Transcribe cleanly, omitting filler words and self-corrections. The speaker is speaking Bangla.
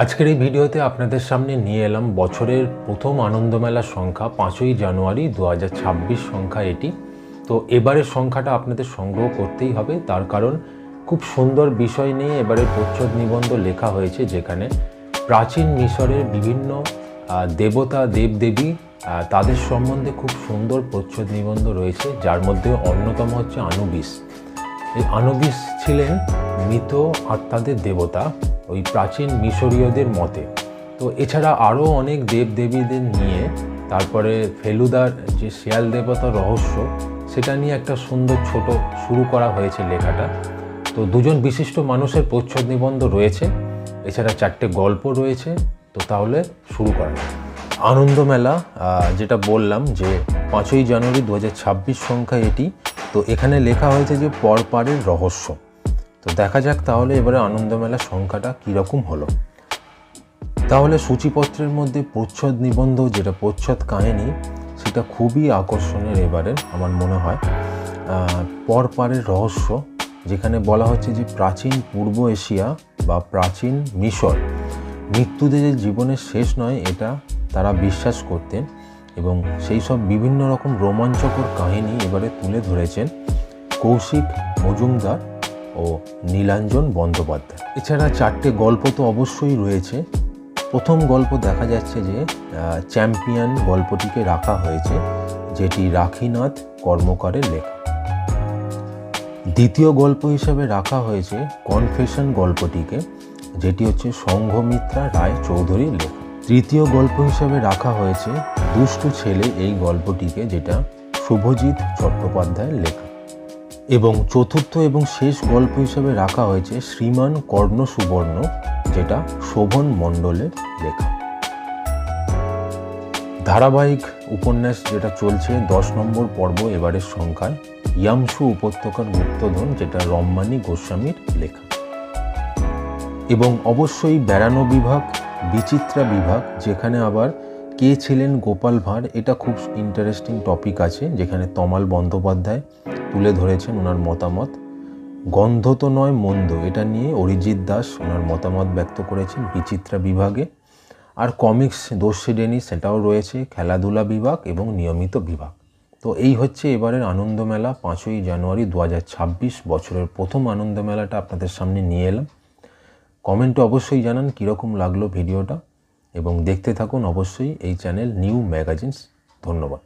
আজকের এই ভিডিওতে আপনাদের সামনে নিয়ে এলাম বছরের প্রথম আনন্দমেলার সংখ্যা 5ই জানুয়ারি 2026 সংখ্যা এটি। তো এবারের সংখ্যাটা আপনাদের সংগ্রহ করতেই হবে, তার কারণ খুব সুন্দর বিষয় নিয়ে এবারের প্রচ্ছদ নিবন্ধ লেখা হয়েছে, যেখানে প্রাচীন মিশরের বিভিন্ন দেবতা দেবদেবী তাদের সম্বন্ধে খুব সুন্দর প্রচ্ছদ নিবন্ধ রয়েছে, যার মধ্যে অন্যতম হচ্ছে আনুবিস। এই আনুবিস ছিলেন মৃত আত্মাদের দেবতা ওই প্রাচীন মিশরীয়দের মতে। তো এছাড়া আরও অনেক দেবদেবীদের নিয়ে তারপরে ফেলুদার যে শিয়াল দেবতার রহস্য, সেটা নিয়ে একটা সুন্দর ছোট শুরু করা হয়েছে লেখাটা। তো দুজন বিশিষ্ট মানুষের প্রচ্ছদ নিবন্ধ রয়েছে, এছাড়া 4টে গল্প রয়েছে। তো তাহলে শুরু করা যায়। আনন্দমেলা যেটা বললাম যে 5ই জানুয়ারি 2026 সংখ্যা এটি। তো এখানে লেখা হয়েছে যে পরপারের রহস্য। তো দেখা যাক তাহলে এবারে আনন্দমেলার সংখ্যাটা কীরকম হলো। তাহলে সূচিপত্রের মধ্যে প্রচ্ছদ নিবন্ধ, যেটা প্রচ্ছদ কাহিনী, সেটা খুবই আকর্ষণীয় এবারের আমার মনে হয়। পরপারের রহস্য, যেখানে বলা হচ্ছে যে প্রাচীন পূর্ব এশিয়া বা প্রাচীন মিশর মৃত্যুদের জীবনের শেষ নয়, এটা তারা বিশ্বাস করতেন, এবং সেই সব বিভিন্ন রকম রোমাঞ্চকর কাহিনী এবারে তুলে ধরেছেন কৌশিক মজুমদার ও নীলাঞ্জন বন্দ্যোপাধ্যায়। এছাড়া 4টে গল্প তো অবশ্যই রয়েছে। প্রথম গল্প দেখা যাচ্ছে যে চ্যাম্পিয়ন গল্পটিকে রাখা হয়েছে, যেটি রাখিনাথ কর্মকারের লেখা। দ্বিতীয় গল্প হিসেবে রাখা হয়েছে কনফেশন গল্পটিকে, যেটি হচ্ছে সংঘমিত্রা রায় চৌধুরীর লেখা। তৃতীয় গল্প হিসেবে রাখা হয়েছে দুষ্টু ছেলে এই গল্পটিকে, যেটা শুভজিৎ চট্টোপাধ্যায়ের লেখা। এবং চতুর্থ এবং শেষ গল্প হিসেবে রাখা হয়েছে শ্রীমান কর্ণ সুবর্ণ, যেটা শোভন মণ্ডলের লেখা। ধারাবাহিক উপন্যাস যেটা চলছে 10 নম্বর পর্ব এবারের সংখ্যায়, ইয়ামসু উপত্যকার গুপ্তধন, যেটা রম্মানী গোস্বামীর লেখা। এবং অবশ্যই বেড়ানো বিভাগ, বিচিত্রা বিভাগ, যেখানে আবার কে ছিলেন গোপাল ভাঁড়, এটা খুব ইন্টারেস্টিং টপিক আছে, যেখানে তমাল বন্দ্যোপাধ্যায় তুলে ধরেছেন ওনার মতামত। গন্ধ তো নয় মন্দ, এটা নিয়ে অরিজিৎ দাস ওনার মতামত ব্যক্ত করেছেন বিচিত্রা বিভাগে। আর কমিক্স দস্যি ডেনি, সেটাও রয়েছে, খেলাধুলা বিভাগ এবং নিয়মিত বিভাগ। তো এই হচ্ছে এবারের আনন্দমেলা 5ই জানুয়ারি 2026 বছরের প্রথম আনন্দমেলাটা আপনাদের সামনে নিয়ে এলাম। কমেন্টে অবশ্যই জানান কীরকম লাগলো ভিডিওটা, এবং দেখতে থাকুন অবশ্যই এই চ্যানেল নিউ ম্যাগাজিনস। ধন্যবাদ।